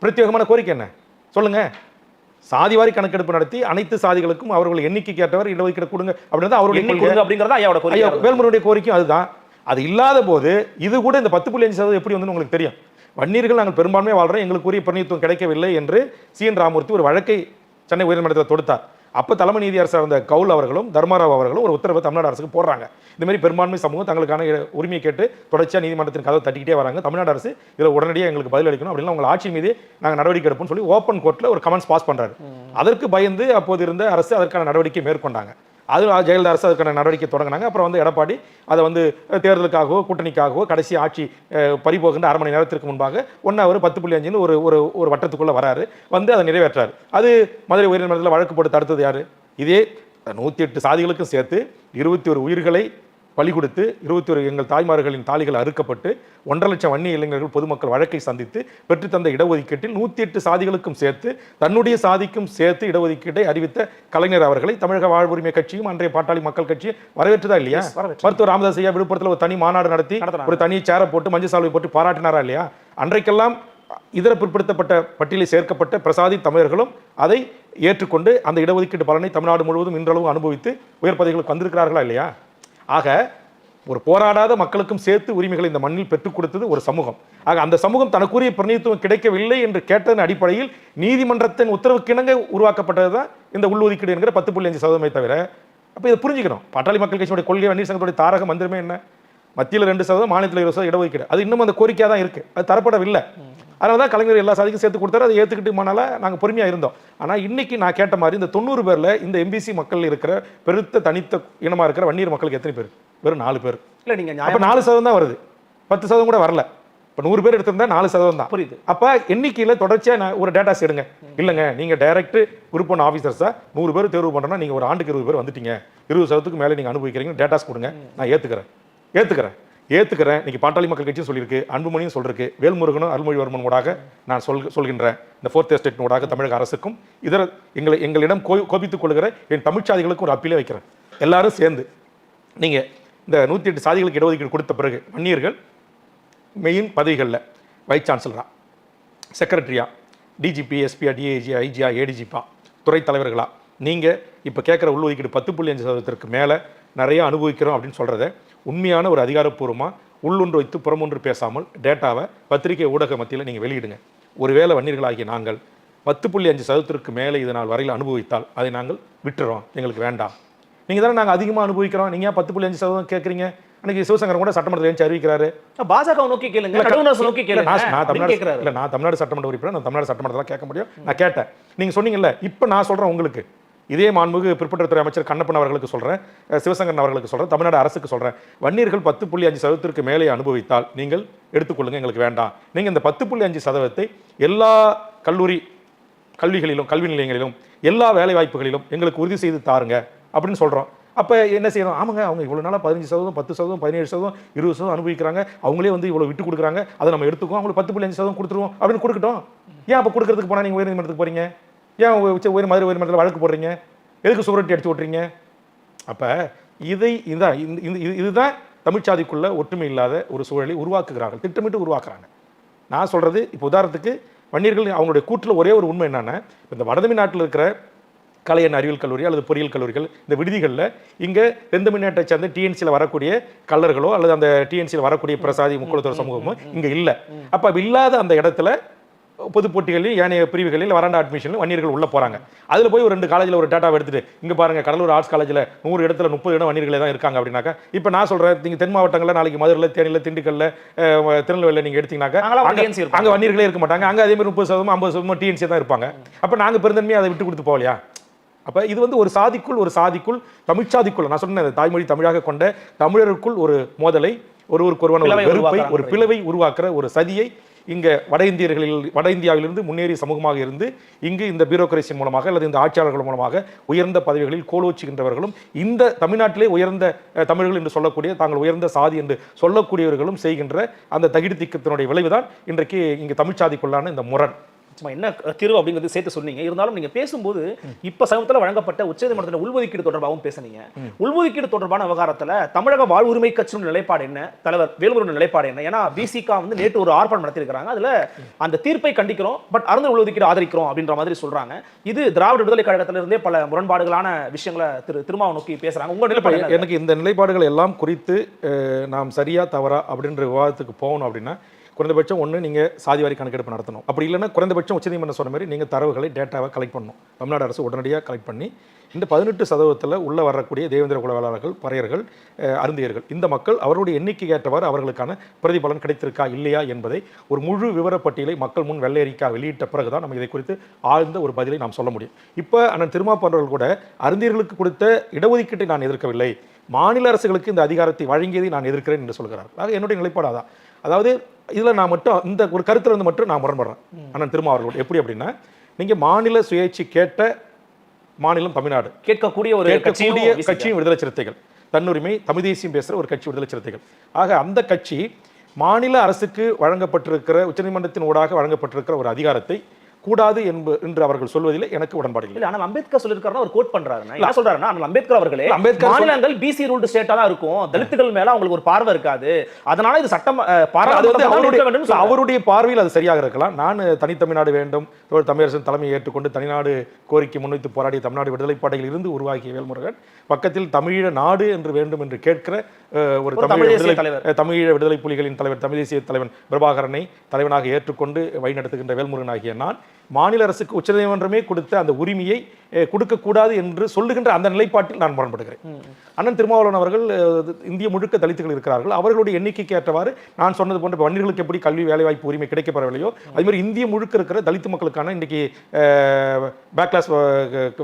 பிரத்யேகமான கோரிக்கை என்ன சொல்லுங்க? சாதிவாரி கணக்கெடுப்பு நடத்தி அனைத்து சாதிகளுக்கும் அவர்கள் எண்ணிக்கை கேட்டவர் இடஒதுக்கீடு கொடுங்க அப்படின்றது அவருடைய அப்படிங்கிறதா வேல்முருகனுடைய கோரிக்கையும் அதுதான். அது இல்லாத போது இது கூட இந்த 10.5% எப்படி வந்து உங்களுக்கு தெரியும்? வன்னியர்கள் நாங்கள் பெரும்பான்மையாக வாழ்றோம், எங்களுக்கு உரிய பிரதிநிதித்துவம் கிடைக்கவில்லை என்று CN ராமமூர்த்தி ஒரு வழக்கை சென்னை உயர்நீதிமன்றத்தில் தொடுத்தார். அப்போ தலைமை நீதியரசர் இருந்த கவுல் அவர்களும் தர்மாராவ் அவர்களும் ஒரு உத்தரவை தமிழ்நாடு அரசுக்கு போடுறாங்க. இந்த மாதிரி பெரும்பான்மை சமூகம் தங்களுக்கான உரிமையை கேட்டு தொடர்ச்சியாக நீதிமன்றத்தின் கதவை தட்டிக்கிட்டே வராங்க. தமிழ்நாடு அரசு இதில் உடனடியாக எங்களுக்கு பதில் அளிக்கணும் அப்படின்னு உங்கள் ஆட்சி மீது நாங்கள் நடவடிக்கை எடுப்போம்னு சொல்லி ஓப்பன் கோர்ட்டில் ஒரு கமெண்ட்ஸ் பாஸ் பண்ணுறாரு. அதற்கு பயந்து அப்போது இருந்த அரசு அதற்கான நடவடிக்கை மேற்கொண்டாங்க. அது ஜெயலலிதா அரசு அதுக்கான நடவடிக்கை தொடங்கினாங்க. அப்புறம் வந்து எடப்பாடி அதை வந்து தேர்தலுக்காகவோ கூட்டணிக்காகவோ கடைசி ஆட்சி பறிபோகின்ற 1/2 மணி நேரத்திற்கு முன்பாக 1 அவர் 10.5 ஒரு வட்டத்துக்குள்ள வராரு, வந்து அதை நிறைவேற்றாரு. அது மதுரை உயர்நீதிமன்றத்தில் வழக்கு போட்டு தடுத்தது யாரு? இதே 108 சாதிகளுக்கும் சேர்த்து 21 உயிர்களை பலி கொடுத்து 21 எங்கள் தாய்மார்களின் தாலிகள் அறுக்கப்பட்டு 1.5 லட்சம் வன்னிய இளைஞர்கள் பொதுமக்கள் வழக்கை சந்தித்து பெற்றுத்தந்த இடஒதுக்கீட்டில் 108 சாதிகளுக்கும் சேர்த்து தன்னுடைய சாதிக்கும் சேர்த்து இடஒதுக்கீட்டை அறிவித்த கலைஞர் அவர்களை தமிழக வாழ்வுரிமை கட்சியும் அன்றைய பாட்டாளி மக்கள் கட்சியும் வரவேற்றதா இல்லையா? மருத்துவர் ராமதாஸ் ஐயா விழுப்புரத்தில் ஒரு தனி மாநாடு நடத்தி ஒரு தனி சேரை போட்டு மஞ்சள் சால்வை போட்டு பாராட்டினாரா இல்லையா? அன்றைக்கெல்லாம் இதர பிற்படுத்தப்பட்ட பட்டியலில் சேர்க்கப்பட்ட பிரசாதி தமிழர்களும் அதை ஏற்றுக்கொண்டு அந்த இடஒதுக்கீட்டு பலனை தமிழ்நாடு முழுவதும் இன்றளவும் அனுபவித்து உயர் பதவிகளுக்கு வந்திருக்கிறார்களா இல்லையா? ஆக ஒரு போராடாத மக்களுக்கும் சேர்த்து உரிமைகளை இந்த மண்ணில் பெற்றுக் கொடுத்தது ஒரு சமூகம். ஆக அந்த சமூகம் தனக்குரிய பிரதிநிதித்துவம் கிடைக்கவில்லை என்று கேட்டதன் அடிப்படையில் நீதிமன்றத்தின் உத்தரவுக்கிணங்க உருவாக்கப்பட்டதுதான் இந்த உள்ஒதுக்கீடு என்கிற 10.5% தவிர. அப்போ இதை புரிஞ்சுக்கணும். பாட்டாளி மக்கள் கட்சியுடைய கொள்கை, வன்னியர் சங்கத்துடைய தாரக மந்திரமே என்ன? மத்தியில் 2%, மாநிலத்தில் 20% இடஒதுக்கீடு. அது இன்னும் அந்த கோரிக்கையாக தான் இருக்கு, அது தரப்படவில்லை. அதனால தான் கலைஞர் எல்லா சாதிக்கும் சேர்த்து கொடுத்தாரு. அதை ஏற்றுக்கிட்டு போனால நாங்கள் பொறுமையாக இருந்தோம். ஆனால் இன்னைக்கு நான் கேட்ட மாதிரி இந்த 90 பேரில் இந்த எம்பிசி மக்கள் இருக்கிற பெருத்த தனித்த இனமாக இருக்கிற வன்னியர் மக்களுக்கு எத்தனை பேர்? வெறும் 4 பேர். இல்லை, நீங்கள் அப்போ 4% தான் வருது, 10% கூட வரல. இப்போ 100 பேர் எடுத்திருந்தா 4% தான். புரியுது. அப்போ எண்ணிக்கையில் தொடர்ச்சியாக நான் ஒரு டேட்டாஸ் எடுங்க. இல்லைங்க, நீங்கள் டைரக்ட் குரூப் 1 ஆஃபீஸர்ஸாக 100 பேர் தேர்வு பண்ணுறோன்னா நீங்கள் ஒரு ஆண்டுக்கு 20 பேர் வந்துட்டீங்க, 20%க்கு மேலே நீங்கள் அனுபவிக்கிறீங்க, டேட்டாஸ் கொடுங்க, நான் ஏற்றுக்கிறேன். இன்னைக்கு பாட்டாளி மக்கள் கட்சியும் சொல்லியிருக்கு, அன்புமணியும் சொல்லிருக்கு, வேல்முருகனும் அருள்மொழிவர்மன் ஊடாக நான் சொல்கின்றேன். இந்த 4th எஸ்டேட் ஊடாக தமிழக அரசுக்கும் இதர எங்களிடம் கோபித்துக் கொள்கிற என் தமிழ்ச்சாதிகளுக்கும் ஒரு அப்பீலே வைக்கிறேன். எல்லாரும் சேர்ந்து நீங்கள் இந்த 108 சாதிகளுக்கு இடஒதுக்கீடு கொடுத்த பிறகு வன்னியர்கள் மெயின் பதவிகளில் வைஸ் சான்சலரா, செக்ரட்டரியா, டிஜிபி, எஸ்பியா, டிஐஜியா, ஐஜியா, ஏடிஜிப்பா, துறை தலைவர்களா நீங்கள் இப்போ கேட்குற உள்ஒதுக்கீடு 10.5%க்கு மேலே நிறைய அனுபவிக்கிறோம் அப்படின்னு சொல்கிறத உண்மையான ஒரு அதிகாரப்பூர்வமாக உள்ளொன்று வைத்து புறமொன்று பேசாமல் டேட்டாவை பத்திரிகை ஊடக மத்தியில் நீங்கள் வெளியிடுங்க. ஒருவேளை வன்னியர்களாகிய நாங்கள் 10.5%க்கு மேலே இது நாள் வரையில் அனுபவித்தால் அதை நாங்கள் விட்டுறோம், எங்களுக்கு வேண்டாம். நீங்கள் தானே நாங்கள் அதிகமாக அனுபவிக்கிறோம், நீங்கள் 10.5% கேட்குறீங்க. அன்னைக்கு சிவசங்கர் கூட சட்டமன்றத்தில் ஏன் அறிவிக்கிறாரு? பாஜக நோக்கி கேளுங்க, நோக்கி கேளுங்க. நான் தமிழ்நாடு சட்டமன்ற உறுப்பினர், நான் தமிழ்நாடு சட்டமன்றத்தில் கேட்க முடியும். நான் கேட்டேன், நீங்கள் சொன்னீங்கல்ல. இப்போ நான் சொல்கிறேன் உங்களுக்கு, இதே மாண்புமிகு பிற்படுத்துறை அமைச்சர் கண்ணப்பன் அவர்களுக்கு சொல்கிறேன், சிவசங்கரன் அவர்களுக்கு சொல்கிறேன், தமிழ்நாடு அரசுக்கு சொல்கிறேன், வன்னியர்கள் 10.5%க்கு மேலே அனுபவித்தால் நீங்கள் எடுத்துக்கொள்ளுங்க, எங்களுக்கு வேண்டாம். நீங்கள் இந்த 10.5% எல்லா கல்விகளிலும், கல்வி நிலையங்களிலும், எல்லா வேலை வாய்ப்புகளிலும் எங்களுக்கு உறுதி செய்து தாருங்க அப்படின்னு சொல்கிறோம். அப்போ என்ன செய்யணும்? ஆமாங்க, அவங்க இவ்வளோ நாளாக 15%, 10%, 17%, 20% அனுபவிக்கிறாங்க, அவங்களே வந்து இவ்வளோ விட்டு கொடுக்குறாங்க, அதை நம்ம எடுத்துக்குவோம், அவங்களுக்கு 10.5% கொடுத்துருவோம் அப்படின்னு கொடுக்கட்டும். ஏன் அப்போ கொடுக்கறதுக்கு போனால் நீங்கள் உயர்நீதிமன்றத்துக்கு போகிறீங்க? ஏன் மதுரை உயர்நீதிமன்றத்தில் வழக்கு போடுறீங்க? எதுக்கு சுவரொட்டி அடிச்சு விட்றீங்க? அப்போ இதுதான் தமிழ்ச்சாதிக்குள்ள ஒற்றுமை இல்லாத ஒரு சூழலை உருவாக்குகிறார்கள், திட்டமிட்டு உருவாக்குறாங்க. நான் சொல்கிறது, இப்போ உதாரணத்துக்கு வன்னியர்கள் அவங்களுடைய கூற்றில் ஒரே ஒரு உண்மை என்னென்னா, இந்த வடதமிழ்நாட்டில் இருக்கிற கலையன் அறிவியல் கல்லூரி அல்லது பொறியியல் கல்லூரிகள், இந்த விடுதிகளில் இங்கே தென்தமிழ்நாட்டை சேர்ந்த டிஎன்சியில் வரக்கூடிய கல்லர்களோ அல்லது அந்த டிஎன்சியில் வரக்கூடிய பிரசாதி முக்குளத்தோர் சமூகமோ இங்கே இல்லை. அப்போ இல்லாத அந்த இடத்துல பொது போட்டிகளில் ஏனைய பிரிவுகளில் வராண்டா அட்மிஷனில் வன்னியர்கள் உள்ளே போகிறாங்க. அதில் போய் ஒரு 2 காலேஜில் ஒரு டேட்டாவை எடுத்துட்டு இங்கே பாருங்கள், கடலூர் ஆர்ட்ஸ் காலேஜில் 100 இடத்துல 30 இடம் வன்னியர்களே தான் இருக்காங்க அப்படின்னாக்கா, இப்போ நான் சொல்கிறேன், நீங்கள் தென் மாவட்டங்களில் நாளைக்கு மதுரையில், தேனியில், திண்டுக்கல்ல, திருநெல்வேலியில் நீங்கள் எடுத்தீங்கன்னாக்கா அங்கே வன்னியர்களே இருக்க மாட்டாங்க. அங்கே அதேமாதிரி 30%, 50% டிஎன்சி தான் இருப்பாங்க. அப்போ நாங்கள் பெருந்தன்மையாக அதை விட்டு கொடுத்து போகலையா? அப்போ இது வந்து ஒரு சாதிக்குள் தமிழ்ச்சாதிக்குள்ள, நான் சொன்னேன், தாய்மொழி தமிழாக கொண்ட தமிழருக்குள் ஒரு மோதலை, ஒருவருக்கு ஒருவன் வெறுப்பை, ஒரு பிளவை உருவாக்குற ஒரு சதியை இங்கே வட இந்தியாவிலிருந்து முன்னேறிய சமூகமாக இருந்து இங்கு இந்த பியூரோக்ரேசி மூலமாக அல்லது இந்த ஆட்சியாளர்கள் மூலமாக உயர்ந்த பதவிகளில் கோலோச்சுகின்றவர்களும், இந்த தமிழ்நாட்டிலே உயர்ந்த தமிழர்கள் என்று சொல்லக்கூடிய, தாங்கள் உயர்ந்த சாதி என்று சொல்லக்கூடியவர்களும் செய்கின்ற அந்த தகிடு திக்கத்தினுடைய விளைவுதான் இன்றைக்கு இங்கே தமிழ்ச்சாதிக்குள்ளான இந்த முரண். என்ன தீர்வு அப்படிங்கிறது சேர்த்து சொன்னீங்க. இருந்தாலும் நீங்க பேசும்போது இப்ப சமீபத்தில் வழங்கப்பட்ட உச்சநீதிமன்றத்தில் உள்ஒதுக்கீடு தொடர்பாகவும் பேசுனீங்க. உள்ஒதுக்கீடு தொடர்பான விவகாரத்தில் தமிழக வாழ்வுரிமை கட்சியின் நிலைப்பாடு என்ன, தலைவர் வேல்முருகன் நிலைப்பாடு என்ன? ஏன்னா பிசிகா வந்து நேற்று ஒரு ஆர்ப்பாட்டம் நடத்தியிருக்காங்க. அதுல அந்த தீர்ப்பை கண்டிக்கிறோம், பட் அருந்த உள்ஒதுக்கீடு ஆதரிக்கிறோம் அப்படின்ற மாதிரி சொல்றாங்க. இது திராவிட விடுதலை கழகத்திலிருந்தே பல முரண்பாடுகளான விஷயங்களை திருமாவை நோக்கி பேசுறாங்க. உங்க நிலைப்பாடு? எனக்கு இந்த நிலைப்பாடுகள் எல்லாம் குறித்து நாம் சரியா தவறா அப்படின்ற விவாதத்துக்கு போகணும் அப்படின்னா, குறைந்தபட்சம் ஒன்று நீங்கள் சாதிவாரி கணக்கெடுப்பு நடத்தணும். அப்படி இல்லைன்னா குறைந்தபட்சம் உச்சநீதிமன்றம் சொன்ன மாதிரி நீங்கள் தரவுகளை, டேட்டாவை கலெக்ட் பண்ணணும். தமிழ்நாடு அரசு உடனடியாக கலெக்ட் பண்ணி இந்த 18% உள்ளே வரக்கூடிய தேவேந்திர குலவேளாளர்கள், பறையர்கள், அருந்தியர்கள், இந்த மக்கள் அவருடைய எண்ணிக்கை ஏற்றவாறு அவர்களுக்கான பிரதிபலன் கிடைத்திருக்கா இல்லையா என்பதை ஒரு முழு விவரப்பட்டியலை மக்கள் முன் வெள்ளையறிக்கா வெளியிட்ட பிறகுதான் நம்ம இதை குறித்து ஆழ்ந்த ஒரு பதிலை நாம் சொல்ல முடியும். இப்போ அண்ணன் திருமாப்பவர்கள் கூட அருந்தியர்களுக்கு கொடுத்த இடஒதுக்கீட்டை நான் எதிர்க்கவில்லை, மாநில அரசுகளுக்கு இந்த அதிகாரத்தை வழங்கியதை நான் எதிர்க்கிறேன் என்று சொல்கிறார். ஆக என்னுடைய நிலைப்பாடு அதான். அதாவது இதில் நான் மட்டும் இந்த ஒரு கருத்தில் இருந்து மட்டும் நான் முரண்படுறேன் அண்ணன் திருமாவர்களோடு. எப்படி அப்படின்னா, நீங்கள் மாநில சுயேட்சை கேட்ட மாநிலம் தமிழ்நாடு, கேட்கக்கூடிய ஒரு கட்சியும் விடுதலை சிறுத்தைகள், தன்னுரிமை, தமிழ் தேசியம் பேசுகிற ஒரு கட்சி விடுதலை சிறுத்தைகள். ஆக அந்த கட்சி மாநில அரசுக்கு வழங்கப்பட்டிருக்கிற, உச்சநீதிமன்றத்தின் ஊடாக வழங்கப்பட்டிருக்கிற ஒரு அதிகாரத்தை கூடாது என்று அவர்கள் சொல்வதில் எனக்கு உடன்பாடு இல்லை. ஆனால் அம்பேத்கர் சொல்லியிருக்காருன்னா ஒரு கோட் பண்றாரு. என்ன சொல்றாருன்னா, அம்பேத்கர் அவர்களே மாநிலங்கள் பிசி ரூல்டு ஸ்டேட்டா தான் இருக்கும், தலித்துகள் மேல அவங்களுக்கு ஒரு பார்வை இருக்காது, அதனால இது சட்டம் அவருடைய பார்வையில் அது சரியாக இருக்கலாம். நான் தனித்தமிழ்நாடு வேண்டும், தமிழரசன் தலைமையை ஏற்றுக்கொண்டு தனிநாடு கோரிக்கை முன்வைத்து போராடிய தமிழ்நாடு விடுதலை படையில் இருந்து உருவாக்கிய வேல்முருகன் பக்கத்தில் தமிழீழ நாடு என்று வேண்டும் என்று கேட்கிற ஒரு தமிழீழ விடுதலை புலிகளின் தலைவர், தமிழ் தேசிய தலைவன் பிரபாகரனை தலைவனாக ஏற்றுக்கொண்டு வழிநடத்துகின்ற வேல்முருகன் ஆகிய நான் மாநில அரசுக்கு உச்சநீதிமன்றமே கொடுத்த அந்த உரிமையை கொடுக்கக்கூடாது என்று சொல்லுகின்ற அந்த நிலைப்பாட்டில் நான் முரண்படுகிறேன். அண்ணன் திருமாவளவன் அவர்கள் இந்திய முழுக்க தலித்துகள் இருக்கிறார்கள், அவர்களுடைய எண்ணிக்கைக்கு ஏற்றவாறு நான் சொன்னது போன்ற வன்னியர்களுக்கு எப்படி கல்வி வேலைவாய்ப்பு உரிமை கிடைக்கப்பெறவில்லையோ அதுமாதிரி இந்திய முழுக்க இருக்கிற தலித்து மக்களுக்கான இன்றைக்கி பேக்லாஸ்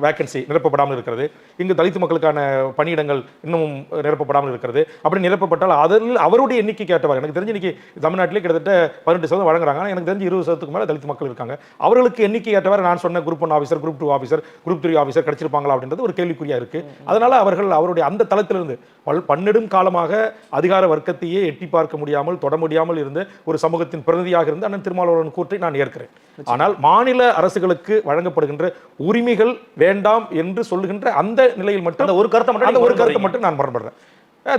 வேக்கன்சி நிரப்பப்படாமல் இருக்கிறது, இங்கு தலித்து மக்களுக்கான பணியிடங்கள் இன்னும் நிரப்பப்படாமல் இருக்கிறது. அப்படி நிரப்பப்பட்டால் அதில் அவருடைய எண்ணிக்கைக்கு ஏற்றவாறு, எனக்கு தெரிஞ்சு இன்னைக்கு தமிழ்நாட்டிலே கிட்டத்தட்ட 18% வழங்குறாங்க, ஆனால் எனக்கு தெரிஞ்சு 20% மேலே தலித்து மக்கள் இருக்காங்க. அவர்களுக்கு எண்ணிக்கை ஏற்றவாறு நான் சொன்ன group 1 officer, group 2 officer, group 3 officer கிடைச்சிருப்பாங்களா அப்படின்றது ஒரு கேள்விக்குறியா இருக்கு. அதனால அவர்கள் அவருடைய அந்த தளத்திலிருந்து பன்னெடும் காலமாக அதிகார வர்க்கத்தையே எட்டி பார்க்க முடியாமல் தொட முடியாமல் இருந்த ஒரு சமூகத்தின் பிரதிநிதியாக இருந்து அண்ணன் திருமாவளவன் கூற்றை நான் ஏற்கிறேன். ஆனால் மாநில அரசுகளுக்கு வழங்கப்படுகின்ற உரிமைகள் வேண்டாம் என்று சொல்லுகின்ற அந்த நிலையில் மட்டும் அந்த ஒரு கருத்தை மட்டும் நான் முரண்படுறேன்.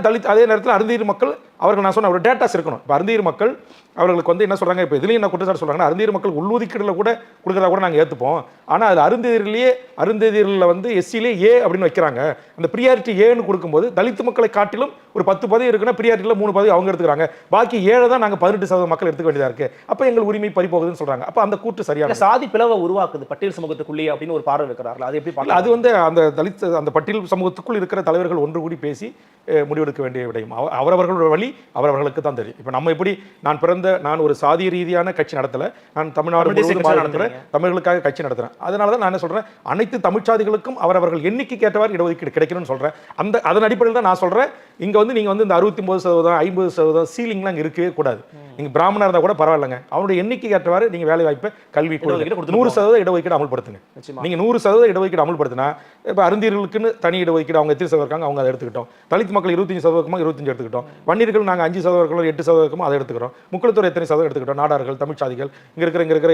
தலித் அதே நேரத்தில் அருந்தீர் மக்கள் அவர்கள் நான் சொன்ன ஒரு டேட்டாஸ் இருக்கணும். இப்போ அருந்தீர் மக்கள் அவர்களுக்கு என்ன சொல்கிறாங்க, இப்போ இதுலேயும் என்ன குற்றச்சாட்டு சொல்கிறாங்கன்னா, அருந்தீர் மக்கள் உள்ளொதுக்கீடுல கூட கொடுக்குறதா கூட நாங்கள் ஏற்றுப்போம், ஆனால் அது அருந்தீரில் எஸ்சிலே ஏ அப்படின்னு வைக்கிறாங்க. அந்த ப்ரியாரிட்டி ஏன்னு கொடுக்கும்போது தலித்து மக்களை காட்டிலும் ஒரு 10 பதவி இருக்குன்னா ப்ரியாரிட்டியில் 3 பதவி அவங்க எடுத்துக்கிறாங்க, பாக்கி 7 தான் நாங்கள் 18% மக்கள் எடுத்துக்க வேண்டியதாக இருக்குது, அப்போ எங்கள் உரிமை பறிபோகுதுன்னு சொல்கிறாங்க. அப்போ அந்த கூட்டு சரியான சாதி பிளவை உருவாக்குது பட்டியல் சமூகத்துக்குள்ளேயே அப்படின்னு ஒரு பார்வை இருக்கிறார்கள். அது எப்படி பார்க்கல? அது அந்த தலித் அந்த பட்டியல் சமூகத்துக்குள் இருக்கிற தலைவர்கள் ஒன்று கூடி பேசி முடிவெடுக்க வேண்டிய விடயம். அவரவர்களுடைய வழி அவரவர்களுக்கு தான் தெரியும். இப்போ நம்ம எப்படி நான் ஒரு சாதிய ரீதியான கட்சி நடத்தலை, நான் தமிழ்நாடு நடத்துகிறேன், தமிழர்களுக்காக கட்சி நடத்துகிறேன். அதனால தான் நான் என்ன சொல்கிறேன், அனைத்து தமிழ்ச்சாதிகளுக்கும் அவரவர்கள் எண்ணிக்கைக்கு ஏற்றவாறு இடஒதுக்கீடு கிடைக்கணும்னு சொல்கிறேன். அதன் அடிப்படையில் தான் நான் சொல்கிறேன், இங்கே நீங்கள் இந்த 69%, 50% சீலிங்லாம் இங்கே இருக்கவே கூடாது. நீங்கள் பிராமணர் இருந்தால் கூட பரவாயில்லைங்க, அவனுடைய எண்ணிக்கைக்கு ஏற்றவாறு நீங்கள் வேலை வாய்ப்பை கல்வி 100% இடஒதுக்கீடு அமல்படுத்துங்க. நீங்கள் 100% இடஒதுக்கீடு அமல்படுத்தினா இப்போ அருந்தீர்களுக்குன்னு தனி இடஒதுக்கீடு அவங்க எத்தனை சதவீதம் இருக்காங்க அவங்க அதை எடுத்துக்கிட்டோம், தலித் மக்கள் 25% 25 எடுத்துக்கிட்டோம், வன்னியர்கள் நாங்கள் 5% 8% அதை எடுத்துக்கிறோம், முக்குளத்தூர் எத்தனை சதவீதம் எடுத்துக்கிட்டோம், நாடார்கள், தமிழ்ச்சாதிகள், இங்கே இருக்கிற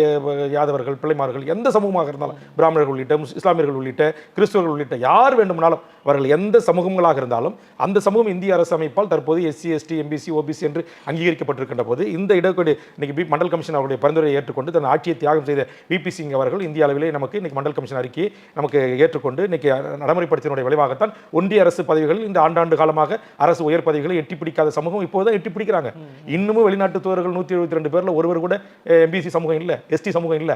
யாதவர்கள், பிள்ளைமார்கள், எந்த சமூகமாக இருந்தாலும் பிராமணர்கள் உள்ளிட்ட இஸ்லாமியர்கள் உள்ளிட்ட கிறிஸ்துவர்கள் உள்ளிட்ட யார் வேண்டுமானாலும் அவர்கள் எந்த சமூகங்களாக இருந்தாலும் அந்த சமூகம் இந்திய அரசு அமைப்பால் தற்போது SC ST MBC OBC என்று அங்கீகரிக்கப்பட்டிருக்கின்ற போது இந்த இடஒதுக்கீடு இன்னைக்கு மண்டல் கமிஷன் அவருடைய பரிந்துரையை ஏற்றுக்கொண்டு தன் ஆட்சியை தியாகம் செய்த VP சிங் அவர்கள் இந்திய அளவிலே நமக்கு இன்னைக்கு மண்டல் கமிஷன் அறிக்கையை நமக்கு ஏற்றுக்கொண்டு இன்னைக்கு நடைமுறைப்படுத்தினுடைய விளைவாகத்தான் ஒன்றிய அரசு பதவிகளில் இந்த ஆண்டாண்டு காலமாக அரசு உயர் பதவிகளை எட்டி பிடிக்காத சமூகம் இப்போதான் எட்டி பிடிக்கிறாங்க. இன்னமும் வெளிநாட்டு தூதர்கள் 172 பேர்ல ஒருவர் கூட MBC சமூகம் இல்ல, ST சமூகம் இல்ல,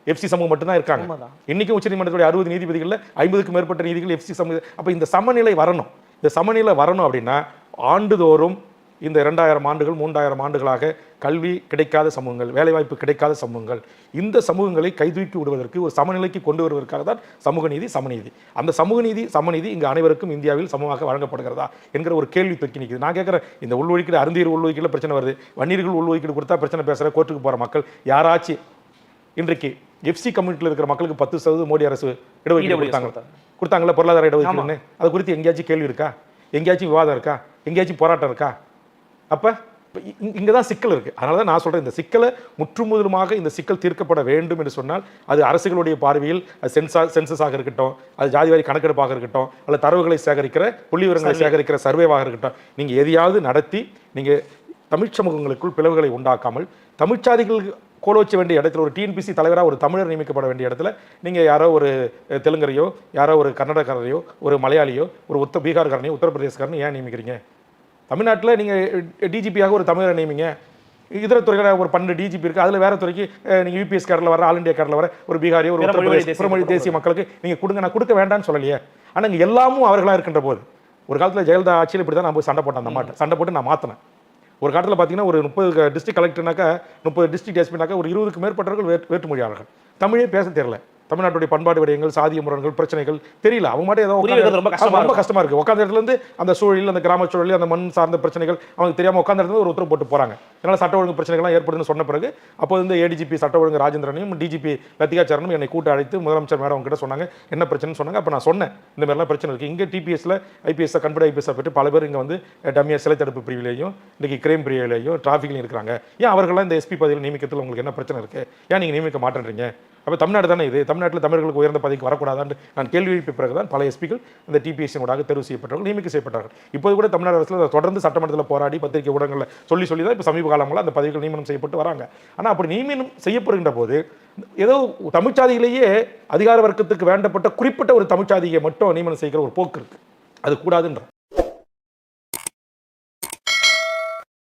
FC சமூகம் மட்டும்தான் இருக்காங்க. இன்னைக்கு உச்சநீதிமன்றத்துடைய 60 நீதிபதிகளில் 50க்கும் மேற்பட்ட நீதிகள் FC சமூகம். அப்ப இந்த சமநிலை வரணும். இந்த சமநிலை வரணும் அப்படின்னா ஆண்டுதோறும் இந்த 2000 ஆண்டுகள் 3000 ஆண்டுகளாக கல்வி கிடைக்காத சமூகங்கள், வேலைவாய்ப்பு கிடைக்காத சமூகங்கள், இந்த சமூகங்களை கைதூக்கி விடுவதற்கு ஒரு சமநிலைக்கு கொண்டு வருவதற்காக தான் சமூக நீதி, சமநீதி. அந்த சமூக நீதி, சமநீதி இங்கு அனைவருக்கும் இந்தியாவில் சமமாக வழங்கப்படுகிறதா என்கிற ஒரு கேள்வி தொக்கி நிற்குது. நான் கேட்குறேன், இந்த உள்ஒதுக்கீடு அருந்தீர் உள்ஒதுக்கீடு பிரச்சனை வருது, வன்னியர்கள் உள்ஒதுக்கீடு கொடுத்தா பிரச்சனை பேசுகிற கோர்ட்டுக்கு போகிற மக்கள் யாராச்சும் இன்றைக்கு FC கம்யூனிட்டியில் இருக்கிற மக்களுக்கு 10% மோடி அரசு இடஒதுக்கீடு கொடுத்தாங்களா பொருளாதார இடஒதுக்கீடுன்னு? அது குறித்து எங்கேயாச்சும் கேள்வி இருக்கா? எங்கேயாச்சும் விவாதம் இருக்கா? எங்கேயாச்சும் போராட்டம் இருக்கா? அப்போ இங்கே தான் சிக்கல் இருக்குது. அதனால தான் நான் சொல்கிறேன், இந்த சிக்கலை முற்றுமுதலுமாக இந்த சிக்கல் தீர்க்கப்பட வேண்டும் என்று சொன்னால் அது அரசுகளுடைய பார்வையில் அது சென்சஸாக இருக்கட்டும், அது ஜாதிவாரி கணக்கெடுப்பாக இருக்கட்டும், அல்லது தரவுகளை சேகரிக்கிற புள்ளி விவரங்களை சேகரிக்கிற சர்வேவாக இருக்கட்டும், நீங்கள் எதையாவது நடத்தி நீங்கள் தமிழ் சமூகங்களுக்குள் பிளவுகளை உண்டாக்காமல் தமிழ்ச்சாதிகள் கோல வச்ச வேண்டிய இடத்துல ஒரு TNPC தலைவராக ஒரு தமிழர் நியமிக்கப்பட வேண்டிய இடத்துல நீங்கள் யாரோ ஒரு தெலுங்கரையோ, யாரோ ஒரு கன்னடக்காரரையோ, ஒரு மலையாளியோ, ஒரு பீகார்காரனையோ, உத்தரப்பிரதேசக்காரனையோ ஏன் நியமிக்கிறீங்க? தமிழ்நாட்டில் நீங்கள் DGPயாக ஒரு தமிழரை நியமிங்க. இதர துறைகளில் ஒரு 12 DGP இருக்குது, அதில் வேறு துறைக்கு நீங்கள் UPS கேரளில் வர, ஆல் இண்டியா கேரளில் வர ஒரு பீகாரியோ, ஒரு புறமொழி தேசிய மக்களுக்கு நீங்கள் கொடுங்க. நான் கொடுக்க வேண்டாம்னு சொல்லலையே. ஆனால் இங்கே எல்லாமும் அவர்களாக இருக்கின்ற போது ஒரு காலத்தில் ஜெயலலிதா ஆட்சியில் இப்படி தான் நான் போய் சண்டை போட்டேன். அந்த மாட்டேன் சண்டை போட்டு நான் மாற்றினேன். ஒரு காலத்தில் பார்த்தீங்கன்னா ஒரு 30 டிஸ்ட்ரிக்ட் கலெக்டர்னாக்கா 30 டிஸ்ட்ரிக்ட் எஸ்பினாக்கா ஒரு 20க்கு மேற்பட்டவர்கள் வேற்றுமொழியாளர்கள், தமிழே பேச தெரியல. தமிழ்நாட்டுடைய பண்பாடு விடயங்கள், சாதிய முரண்கள், பிரச்சனைகள் தெரியல. அவங்க மட்டும் ஏதோ புரிய வைக்கிறது ரொம்ப கஷ்டமா ரொம்ப கஷ்டமா இருக்கு. உட்கார்ந்த இடத்துல இருந்து அந்த சூழலில், அந்த கிராம சூழலில், அந்த மண் சார்ந்த பிரச்சனைகள் அவங்களுக்கு தெரியாம உட்கார்ந்த இடத்துல ஒரு உத்தரவு போட்டு போறாங்க. இதனால சட்ட ஒழுங்கு பிரச்சனைகள்லாம் ஏற்படுதுன்னு சொன்ன பிறகு அப்போ வந்து ஏடிஜிபி சட்ட ஒழுங்கு ராஜேந்திரனையும் டிஜிபி லத்திகாச்சரனும் என்னை கூட்ட அழைத்து முதலமைச்சர் மேடம் கிட்ட சொன்னாங்க, என்ன பிரச்சனைன்னு சொன்னாங்க. அப்போ நான் சொன்னேன், இந்த மாதிரிலாம் பிரச்சனை இருக்கு. இங்கே டிபிஎஸ்ல ஐபிஎஸ் கண்பட ஐபிஎஸ் பற்றி பல பேர் இங்கே வந்து டம்மியா சிலை தடுப்பு பிரிவிலையும் இன்னைக்கு கிரைம் பிரிவிலையும் டிராஃபிக்லையும் இருக்கிறாங்க. ஏன் அவர்கள்லாம் இந்த எஸ்பி பதவியில் நியமிக்கிறதுல உங்களுக்கு என்ன பிரச்சனை இருக்கு? ஏன் நீங்கள் நியமிக்க மாட்டேன்றீங்க? அப்போ தமிழ்நாடு தானே இது, தமிழ்நாட்டில் தமிழர்களுக்கு உயர்ந்த பதவிக்கு வரக்கூடாதான்னு நான் கேள்வி எழுப்பிய பிறகுதான் பல எஸ்பிகள் இந்த டிபிஎஸ்சினோடாக தேர்வு செய்யப்பட்டவர்கள், நியமிக்க செய்யப்பட்டார்கள். இப்போது கூட தமிழ்நாடு அரசில் தொடர்ந்து சட்டமன்றத்தில் போராடி பத்திரிகை ஊடகங்களில் சொல்லி தான் இப்போ சமீப காலங்களில் அந்த பதவிகள் நியமனம் செய்யப்பட்டு வராங்க. ஆனால் அப்படி நியமனம் செய்யப்படுகின்ற போது ஏதோ தமிழ்ச்சாதியிலேயே அதிகார வர்க்கத்துக்கு வேண்டப்பட்ட குறிப்பிட்ட ஒரு தமிழ்ச்சாதியை மட்டும் நியமனம் செய்கிற ஒரு போக்கு இருக்குது. அது கூடாதுன்ற